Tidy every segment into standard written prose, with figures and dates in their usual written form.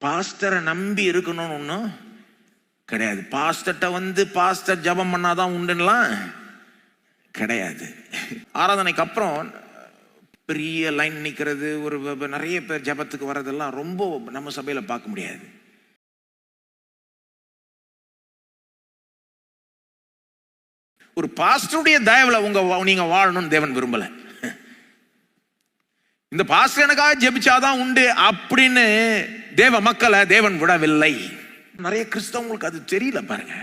பாஸ்டரை நம்பி இருக்கணும்னு ஒன்றும் கிடையாது. பாஸ்டர்கிட்ட பாஸ்டர் ஜபம் பண்ணாதான் உண்டுலாம் கிடையாது. ஆராதனைக்கு அப்புறம் பெரிய லைன் நிற்கிறது, நிறைய பேர் ஜபத்துக்கு வர்றதெல்லாம் ரொம்ப நம்ம சபையில் பார்க்க முடியாது. ஒரு பாஸ்டருடைய தயவுல நீங்க வாழணும்னு தேவன் விரும்பல. இந்த பாஸ்டர் எனக்காக ஜெபிச்சாதான் உண்டு அப்படின்னு தேவ மக்களை தேவன் விடவில்லை. நிறைய கிறிஸ்தவங்களுக்கு அது தெரியல. பாருங்க,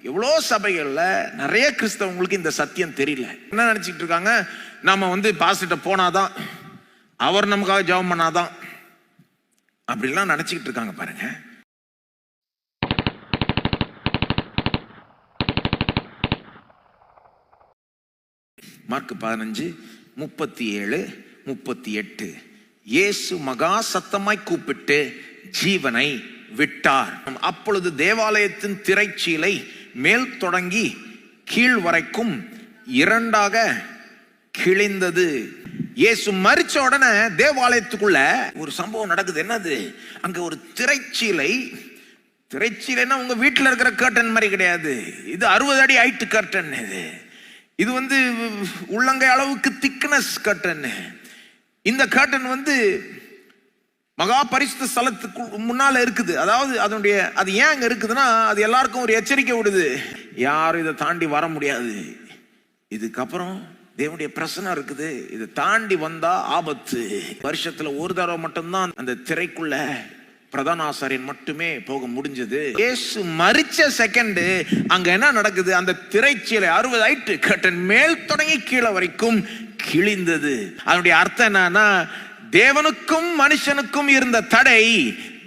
எவ்வளோ சபைகள்ல நிறைய கிறிஸ்தவங்களுக்கு இந்த சத்தியம் தெரியல. என்ன நினைச்சிட்டு இருக்காங்க, நம்ம பாஸ்டர்கிட்ட போனாதான், அவர் நமக்காக ஜெபம் பண்ணாதான் அப்படிலாம் நினைச்சுக்கிட்டு இருக்காங்க. பாருங்க, மார்க் 15:37-38 இயேசு மகா சத்தமாய் கூப்பிட்டு ஜீவனை விட்டார். அப்பொழுது தேவாலயத்தின் திரைச்சீலை மேல் தொடங்கி கீழ் வரைக்கும் இரண்டாக கிழிந்தது. இயேசு மரிச்ச உடனே தேவாலயத்துக்குள்ள ஒரு சம்பவம் நடக்குது. என்னது? அங்க ஒரு திரைச்சீலைன்னா உங்க வீட்டில் இருக்கிற கர்டன் மாதிரி கிடையாது. இது 60 அடி ஹைட் கர்டன். இது உள்ளங்கை அளவுக்கு திக்னஸ் கர்டன். இந்த கர்டன் மகா பரிசுத்த ஸ்தலத்துக்கு முன்னால இருக்குது. அதாவது அது ஏன் அங்க இருக்குதுன்னா, அது எல்லாருக்கும் ஒரு எச்சரிக்கை விடுது, யாரும் இதை தாண்டி வர முடியாது. இதுக்கப்புறம் தேவனுடைய பிரச்சனை இருக்குது, இதை தாண்டி வந்தா ஆபத்து. வருஷத்துல ஒரு தடவை மட்டும்தான் அந்த திரைக்குள்ள பிரதான ஆசாரியன் மட்டுமே போக முடிஞ்சது. இயேசு மரிச்ச செகண்ட் அங்க என்ன நடக்குது, அந்த திரைச்சீலை 60 ஹைட் கர்டன் மேல் தொடங்கி கீழே வரைக்கும் கிழிந்தது. அதனுடைய அர்த்தம் என்னன்னா, தேவனுக்கும் மனுஷனுக்கும் இருந்த தடை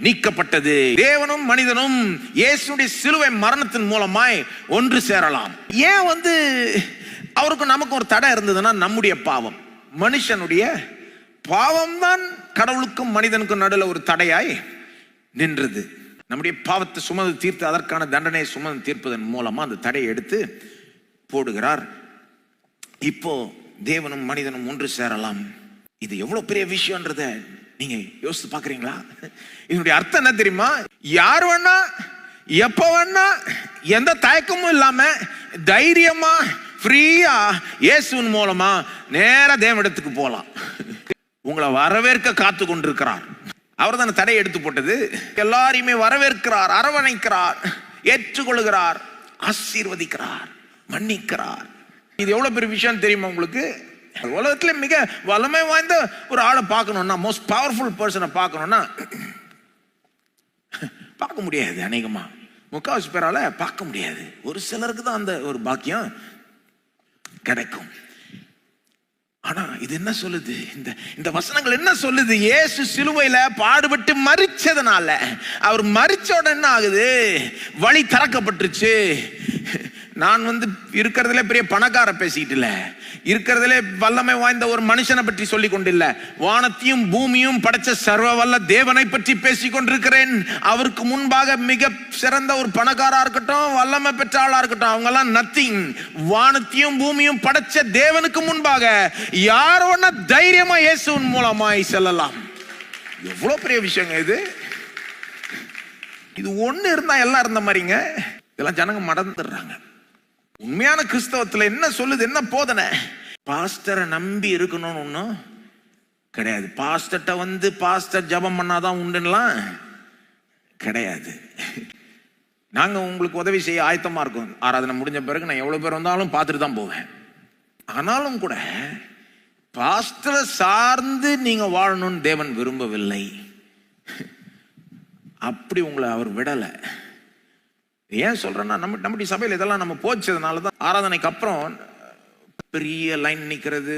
நீக்கப்பட்டது. தேவனும் மனிதனும் இயேசுடைய சிலுவை மரணத்தின் மூலமாய் ஒன்று சேரலாம். ஏன் அவருக்கும் நமக்கு ஒரு தடை இருந்ததுன்னா, நம்முடைய பாவம், மனுஷனுடைய பாவம் தான் கடவுளுக்கும் மனிதனுக்கும் நடுவில் ஒரு தடையாய் நின்றது. நம்முடைய பாவத்தை சுமந்து தீர்த்து அதற்கான தண்டனை சுமந்து தீர்ப்பதன் மூலமா அந்த தடையை எடுத்து போடுகிறார். இப்போ தேவனும் மனிதனும் ஒன்று சேரலாம். இது எவ்வளவு பெரிய விஷயம்ன்றத நீங்க யோசித்து பாக்குறீங்களா? இதனுடைய அர்த்தம் என்ன தெரியுமா? யார் வேணா எப்ப வேணா எந்த தயக்கமும் இல்லாம தைரியமா ஃப்ரீயா இயேசுவின் மூலமா நேர தேவனிடத்துக்கு போலாம். உங்களை வரவேற்க காத்து கொண்டிருக்கிறார். அவர் தானே தடையை எடுத்து போட்டது. எல்லாரையுமே வரவேற்கிறார், அரவணைக்கிறார், ஏற்றுக்கொள்கிறார், ஆசீர்வதிக்கிறார், மன்னிக்கிறார். இது எவ்வளவு பெரிய விஷயம் தெரியுமா உங்களுக்கு? உலகத்துல மிக வல்லமை வாய்ந்த ஒரு ஆளை பார்க்கணும்னா, மோஸ்ட் பவர்ஃபுல் பர்சனை பார்க்கணும்னா பார்க்க முடியாது. அநேகமா முக்காவாசி பேரால பார்க்க முடியாது. ஒரு சிலருக்கு தான் அந்த ஒரு பாக்கியம் கிடைக்கும். ஆனா இது என்ன சொல்லுது, இந்த வசனங்கள் என்ன சொல்லுது? இயேசு சிலுவையில பாடுபட்டு மரிச்சதுனால, அவர் மரிச்ச உடனே என்ன ஆகுது, வழி திறக்கப்பட்டுருச்சு. நான் இருக்கிறதுல பெரிய பணக்கார பேசிட்டு இல்ல, இருக்கிறதுல வல்லமை வாய்ந்த ஒரு மனுஷனை பற்றி சொல்லி கொண்டில்ல, வானத்தையும் பூமியும் படைச்ச சர்வ வல்ல தேவனை பற்றி பேசிக் கொண்டிருக்கிறேன். அவருக்கு முன்பாக மிக சிறந்த ஒரு பணக்காரா இருக்கட்டும், வல்லமை பெற்ற ஆளா இருக்கட்டும், அவங்க எல்லாம் நத்திங். வானத்தையும் பூமியும் படைச்ச தேவனுக்கு முன்பாக யார் ஒன்னா தைரியமா இயேசுவின் மூலமாய் செல்லலாம். எவ்வளவு பெரிய விஷயங்க இது. இது ஒண்ணு இருந்தா எல்லாம் இருந்த மாதிரிங்க. இதெல்லாம் ஜனங்க மறந்துடுறாங்க. உண்மையான கிறிஸ்தவத்துல என்ன சொல்லுது, என்ன போதனை? பாஸ்டரை நம்பி இருக்கணும்னு ஒன்றும் கிடையாது. பாஸ்டர்கிட்ட பாஸ்டர் ஜபம் பண்ணாதான் உண்டுலாம் கிடையாது. நாங்க உங்களுக்கு உதவி செய்ய ஆயத்தமா இருக்கோம். ஆராதனை முடிஞ்ச பிறகு நான் எவ்வளவு பேர் வந்தாலும் பார்த்துட்டு தான் போவேன். ஆனாலும் கூட பாஸ்டரை சார்ந்து நீங்க வாழணும்னு தேவன் விரும்பவில்லை. அப்படி உங்களை அவர் விடலை. ஏன் சொல்றேன்னா, நம்முடைய சபையில் இதெல்லாம் நம்ம போச்சதுனாலதான் ஆராதனைக்கு அப்புறம் பெரிய லைன் நிற்கிறது,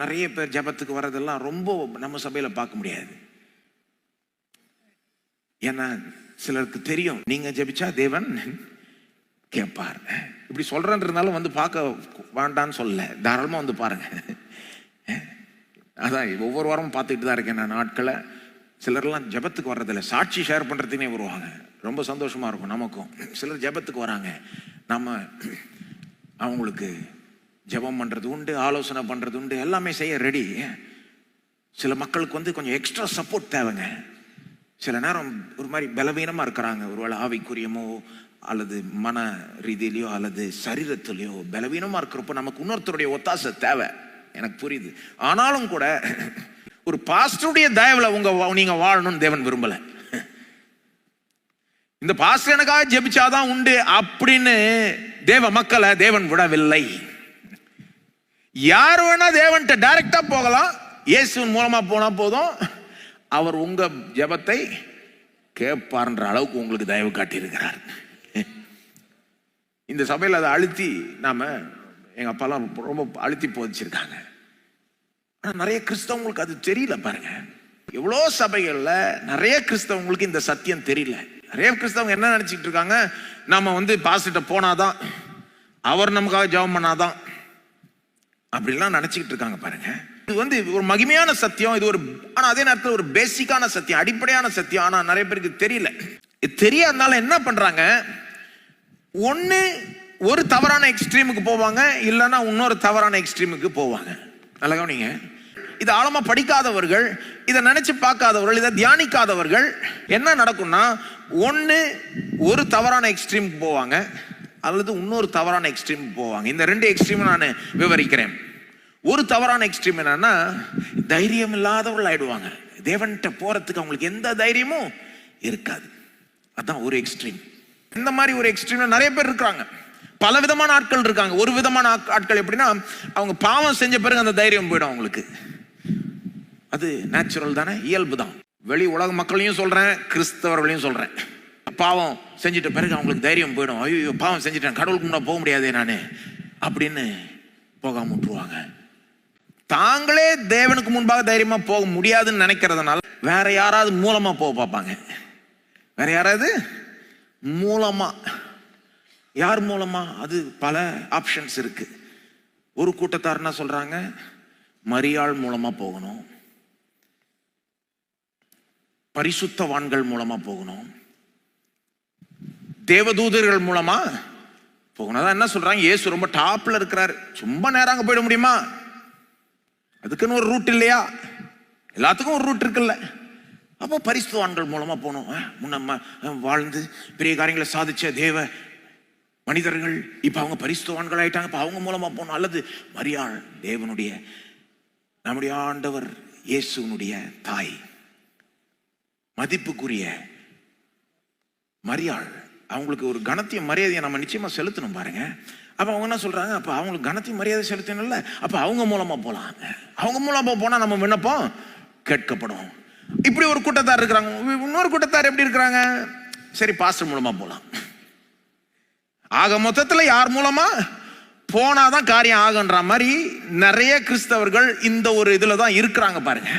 நிறைய பேர் ஜபத்துக்கு வர்றதெல்லாம் ரொம்ப நம்ம சபையில பார்க்க முடியாது. ஏன்னா சிலருக்கு தெரியும், நீங்க ஜபிச்சா தேவன் கேட்பார். இப்படி சொல்றேன்றதுனால பார்க்க வேண்டான்னு சொல்ல, தாராளமா பாருங்க. அதான் ஒவ்வொரு வாரமும் பார்த்துக்கிட்டு தான் இருக்கேன் நான் நாட்களை. சிலர்லாம் ஜபத்துக்கு வர்றதில்ல, சாட்சி ஷேர் பண்றதுனே வருவாங்க. ரொம்ப சந்தோஷமா இருக்கும் நமக்கும். சிலர் ஜபத்துக்கு வராங்க, நம்ம அவங்களுக்கு ஜபம் பண்றது உண்டு, ஆலோசனை பண்றது உண்டு, எல்லாமே செய்ய ரெடி. சில மக்களுக்கு கொஞ்சம் எக்ஸ்ட்ரா சப்போர்ட் தேவைங்க. சில நேரம் ஒரு மாதிரி பலவீனமா இருக்கிறாங்க, ஒருவேளை ஆவிக்குரியமோ அல்லது மன ரீதியிலையோ அல்லது சரீரத்திலையோ பலவீனமா இருக்கிறப்போ நமக்கு இன்னொருத்தருடைய ஒத்தாசை தேவை, எனக்கு புரியுது. ஆனாலும் கூட ஒரு பாஸ்டருடைய தயவுல நீங்க வாழணும்னு தேவன் விரும்பல. இந்த பாஸ்டர் எனக்காக ஜெபிச்சாதான் உண்டு அப்படின்னு தேவ மக்களை தேவன் விடவில்லை. யார் வேணா தேவன்கிட்ட டைரக்டா போகலாம், இயேசுவின் மூலமா போனா போதும், அவர் உங்க ஜெபத்தை கேட்பார்ன்ற அளவுக்கு உங்களுக்கு தயவு காட்டியிருக்கிறார். இந்த சபையில் அதை அழுத்தி நாம எங்க அப்பாலாம் ரொம்ப அழுத்தி போதிச்சிருக்காங்க. ஆனா நிறைய கிறிஸ்தவங்களுக்கு அது தெரியல. பாருங்க, எவ்வளோ சபைகள்ல நிறைய கிறிஸ்தவங்களுக்கு இந்த சத்தியம் தெரியல. நிறைய கிறிஸ்தவங்க என்ன நினைச்சிட்டு இருக்காங்க, நாம பாஸ்டர்ட்ட போனாதான், அவர் நமக்காக ஜெபம் பண்ணாதான் அப்படிலாம் நினைச்சுக்கிட்டு இருக்காங்க. பாருங்க, இது ஒரு மகிமையான சத்தியம், இது ஒரு, ஆனா அதே நேரத்தில் ஒரு பேசிக்கான சத்தியம், அடிப்படையான சத்தியம். ஆனா நிறைய பேருக்கு தெரியல. இது தெரியாதனால என்ன பண்றாங்க, ஒன்னு ஒரு தவறான எக்ஸ்ட்ரீமுக்கு போவாங்க, இல்லைன்னா இன்னொரு தவறான எக்ஸ்ட்ரீமுக்கு போவாங்க. நல்லா கவனிங்க, இது ஆழமா படிக்காதவர்கள், இதை நினைச்சு பார்க்காதவர்கள், இதை தியானிக்காதவர்கள் என்ன நடக்கும்னா, ஒன்னு ஒரு தவறான எக்ஸ்ட்ரீமுக்கு போவாங்க அல்லது இன்னொரு தவறான எக்ஸ்ட்ரீமுக்கு போவாங்க. இந்த ரெண்டு எக்ஸ்ட்ரீம் நான் விவரிக்கிறேன். ஒரு தவறான எக்ஸ்ட்ரீம் என்னன்னா, தைரியம் இல்லாதவர்கள் ஆயிடுவாங்க. தேவன்கிட்ட போறதுக்கு அவங்களுக்கு எந்த தைரியமும் இருக்காது. அதான் ஒரு எக்ஸ்ட்ரீம். இந்த மாதிரி ஒரு எக்ஸ்ட்ரீம்ல நிறைய பேர் இருக்காங்க, பல விதமான ஆட்கள் இருக்காங்க. ஒரு விதமான ஆட்கள் எப்படின்னா, அவங்க பாவம் செஞ்ச பிறகு அந்த தைரியம் போயிடும் அவங்களுக்கு. அது நேச்சுரல் தானே, இயல்பு தான். வெளி உலக மக்களையும் சொல்றேன், கிறிஸ்தவர்களையும் சொல்றேன். பாவம் செஞ்சிட்ட பிறகு அவங்களுக்கு தைரியம் போயிடும். ஐயோ பாவம் செஞ்சுட்டேன், கடவுளுக்கு முன்னாடி போக முடியாதே நானு அப்படின்னு போகாம விட்டுருவாங்க. தாங்களே தேவனுக்கு முன்பாக தைரியமா போக முடியாதுன்னு நினைக்கிறதுனால வேற யாராவது மூலமா போக பார்ப்பாங்க. வேற யாராவது மூலமா, யார் மூலமா, அது பல ஆப்ஷன்ஸ் இருக்கு. ஒரு கூட்டத்தார் என்ன சொல்றாங்க, மரியாள் மூலமா போகணும், பரிசுத்தவான்கள் மூலமா போகணும், தேவதூதர்கள் மூலமா போகணும். அதான் என்ன சொல்றாங்க, இயேசு ரொம்ப டாப்ல இருக்கிறாரு, சும்மா நேரம் அங்க போயிட முடியுமா? அதுக்குன்னு ஒரு ரூட் இல்லையா? எல்லாத்துக்கும் ஒரு ரூட் இருக்குல்ல. அப்போ பரிசுத்தவான்கள் மூலமா போகணும். முன்ன வாழ்ந்து பெரிய காரியங்களை சாதிச்ச தேவ மனிதர்கள் இப்ப அவங்க பரிசுத்தவான்கள் ஆயிட்டாங்க, இப்ப அவங்க மூலமா போகணும். அல்லது மரியாள், தேவனுடைய நம்முடைய ஆண்டவர் இயேசுனுடைய தாய், மதிப்புக்குரிய மரியாள், அவங்களுக்கு ஒரு கனத்தையும் மரியாதையை நம்ம நிச்சயமா செலுத்தணும். பாருங்க, அப்ப அவங்க என்ன சொல்றாங்க, அப்ப அவங்களுக்கு கனத்தையும் மரியாதை செலுத்தணும்ல, அப்ப அவங்க மூலமா போலாம். அவங்க மூலமா போனா நம்ம விண்ணப்பம் கேட்கப்படும். இப்படி ஒரு கூட்டத்தார் இருக்கிறாங்க. இன்னொரு கூட்டத்தார் எப்படி இருக்கிறாங்க, சரி பாஸ்டர் மூலமா போலாம். ஆக மொத்தத்துல யார் மூலமா போனாதான் காரியம் ஆகுன்ற மாதிரி நிறைய கிறிஸ்தவர்கள் இந்த ஒரு இதுலதான் இருக்கிறாங்க. பாருங்க,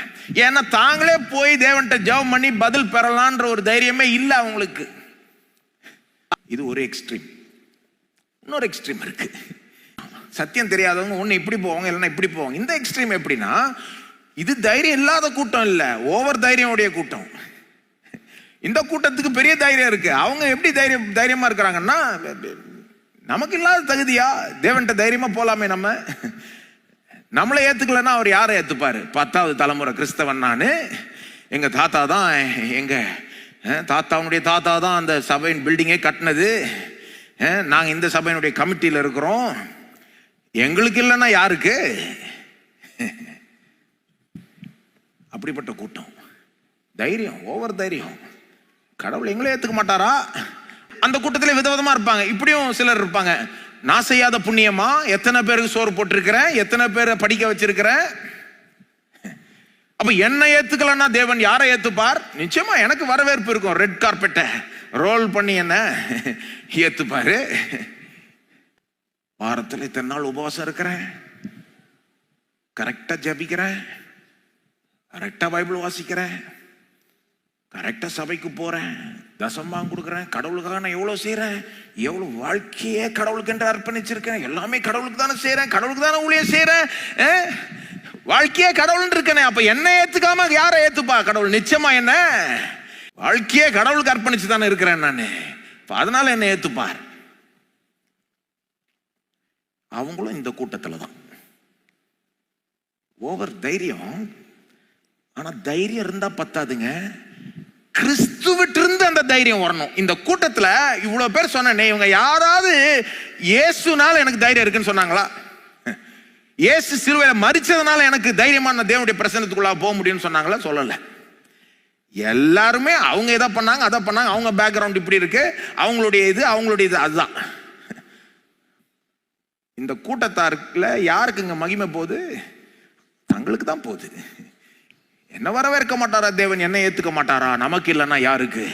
ஏன்னா தாங்களே போய் தேவன்கிட்ட ஜெபம் பண்ணி பதில் பெறலான்ற ஒரு தைரியமே இல்லை அவங்களுக்கு. இது ஒரு எக்ஸ்ட்ரீம். இன்னொரு எக்ஸ்ட்ரீம் இருக்கு, சத்தியம் தெரியாதவங்க ஒண்ணு இப்படி போவாங்க, இல்லைன்னா இப்படி போவாங்க. இந்த எக்ஸ்ட்ரீம் எப்படின்னா, இது தைரியம் இல்லாத கூட்டம் இல்ல, ஓவர் தைரியம் உடைய கூட்டம். இந்த கூட்டத்துக்கு பெரிய தைரியம் இருக்கு. அவங்க எப்படி தைரியமா இருக்கிறாங்கன்னா, நமக்கு இல்லாத தகுதியா தேவன்கிட்ட தைரியமா போலாமே, நம்மளை ஏத்துக்கலன்னா அவர் யாரை ஏத்துப்பாரு? 10வது தலைமுறை கிறிஸ்தவன் நானு, எங்க தாத்தா தான், எங்க தாத்தாவுடைய தாத்தா தான் அந்த சபையின் பில்டிங்கே கட்டினது, நாங்க இந்த சபையினுடைய கமிட்டியில இருக்கிறோம், எங்களுக்கு இல்லைன்னா யாருக்கு? அப்படிப்பட்ட கூட்டம். தைரியம், ஓவர் தைரியம். கடவுள் எங்களே ஏத்துக்க மாட்டாரா? அந்த கூட்டத்தில் விதவிதமா இருப்பாங்க. இப்படியும் சிலர் இருப்பாங்க, நான் செய்யாத புண்ணியமா எத்தனை பேருக்கு சோறு போட்டிருக்கிறேன், எத்தனை பேரை படிக்க வச்சிருக்கிறேன், அப்ப என்ன ஏத்துக்கலன்னா தேவன் யாரை ஏத்துப்பார்? நிச்சயமா எனக்கு வரவேற்பு இருக்கும், ரெட் கார்பெட்டை ரோல் பண்ணி என்ன ஏத்துப்பாரு. வாரத்தில் இத்தனை நாள் உபவாசம் இருக்கிறேன், கரெக்டா ஜபிக்கிறேன், கரெக்டா பைபிள் வாசிக்கிறேன், கரெக்டா சபைக்கு போறேன், தசம்பாகம் கொடுக்குறேன், கடவுளுக்காக நான் எவ்வளவு செய்யறேன், எவ்வளவு வாழ்க்கையே கடவுளுக்கு என்று அர்ப்பணிச்சிருக்கேன், எல்லாமே கடவுளுக்கு தானே செய்யறேன், கடவுளுக்கு தானே ஊழியம் செய்யறேன், வாழ்க்கையே கடவுள் இருக்கனே, அப்ப என்ன ஏத்துக்காம யாரை ஏத்துப்பா கடவுள்? நிச்சயமா என்ன வாழ்க்கையே கடவுளுக்கு அர்ப்பணிச்சு தானே இருக்கிறேன் நானு, அதனால என்ன ஏத்துப்பார். அவங்களும் இந்த கூட்டத்துல தான். ஓவர் தைரியம். ஆனா தைரியம் இருந்தா பத்தாதுங்க, கிறிஸ்துவிட்டு இருந்து அந்த தைரியம் வரணும். இந்த கூட்டத்துல இவ்வளவு பேர் சொன்னே, இவங்க யாராவது இயேசுனால எனக்கு தைரியம் இருக்குன்னு சொன்னாங்களா? இயேசு சிலுவையில மரிச்சதுனால எனக்கு தைரியமான தேவனுடைய பிரசன்னத்துக்குள்ள போக முடியும்னு சொன்னாங்களா? சொல்லல. எல்லாருமே அவங்க எதை பண்ணாங்க, அதை பண்ணாங்க. அவங்க பேக்ரவுண்ட் இப்படி இருக்கு, அவங்களுடைய இது அதுதான். இந்த கூட்டத்தாருக்குல யாருக்குங்க மகிமை போகுது? தங்களுக்கு தான் போகுது. என்ன வரவேற்க மாட்டாரா தேவன்? என்ன ஏத்துக்க மாட்டாரா? நமக்கு இல்லைன்னா யாருக்கு?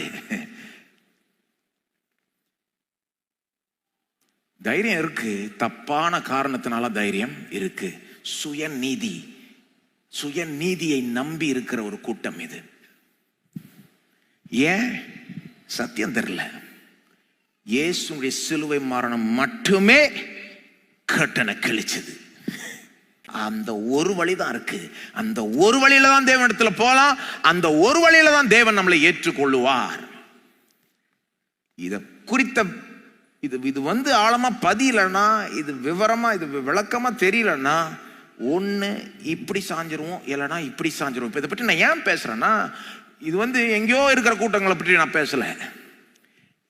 தைரியம் இருக்கு, தப்பான காரணத்தினால தைரியம் இருக்கு. சுயநீதியை நம்பி இருக்கிற ஒரு கூட்டம் இது. ஏன்? சத்தியம் தெரியல. இயேசுடைய சிலுவை மரணம் மட்டுமே கட்டண கிழிச்சது. அந்த ஒரு வழிதான் இருக்கு. அந்த ஒரு வழியில தான் தேவனிடத்துல போலாம். அந்த ஒரு வழியில தான் தேவன் நம்மளை ஏற்றுக்கொள்ளுவார். இத குறித்த இது வந்து ஆழமா பதியலன்னா, இது விவரமா இது விளக்கமா தெரியலன்னா, ஒண்ணு இப்படி சாஞ்சிருவோம், இல்லைன்னா இப்படி சாஞ்சிருவோம். இதை பற்றி நான் ஏன் பேசுறேன்னா, இது வந்து எங்கேயோ இருக்கிற கூட்டங்களை பற்றி நான் பேசல.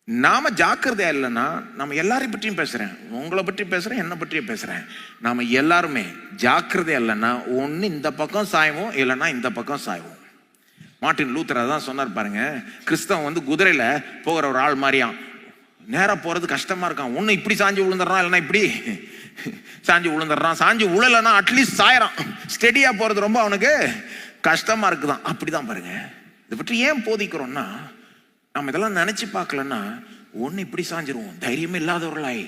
நாம ஜாக்கிரதையா இல்லைன்னா, நம்ம எல்லாரையும் பற்றியும் பேசுறேன், உங்களை பற்றி பேசுறேன், என்னை பற்றியும் பேசுறேன். நாம எல்லாருமே ஜாக்கிரதையா இல்லைன்னா, ஒன்று இந்த பக்கம் சாய்வோம், இல்லைன்னா இந்த பக்கம் சாய்வோம். மார்ட்டின் லூத்தர் தான் சொன்னார் பாருங்க. கிறிஸ்தவன் வந்து குதிரையில போகிற ஒரு ஆள் மாதிரியாம். நேரா போறது கஷ்டமா இருக்கான். ஒண்ணு இப்படி சாஞ்சு விழுந்துடுறான், இல்லைன்னா இப்படி சாஞ்சு விழுந்துடுறான். சாஞ்சு விழலைன்னா அட்லீஸ்ட் சாயறான். ஸ்டெடியா போறது ரொம்ப அவனுக்கு கஷ்டமா இருக்குதான். அப்படிதான் பாருங்க. இதை பற்றி ஏன் போதிக்கிறோம்னா, நம்ம இதெல்லாம் நினைச்சு பார்க்கலன்னா, ஒண்ணு இப்படி சாஞ்சிருவோம் தைரியமே இல்லாதவர்களாய்,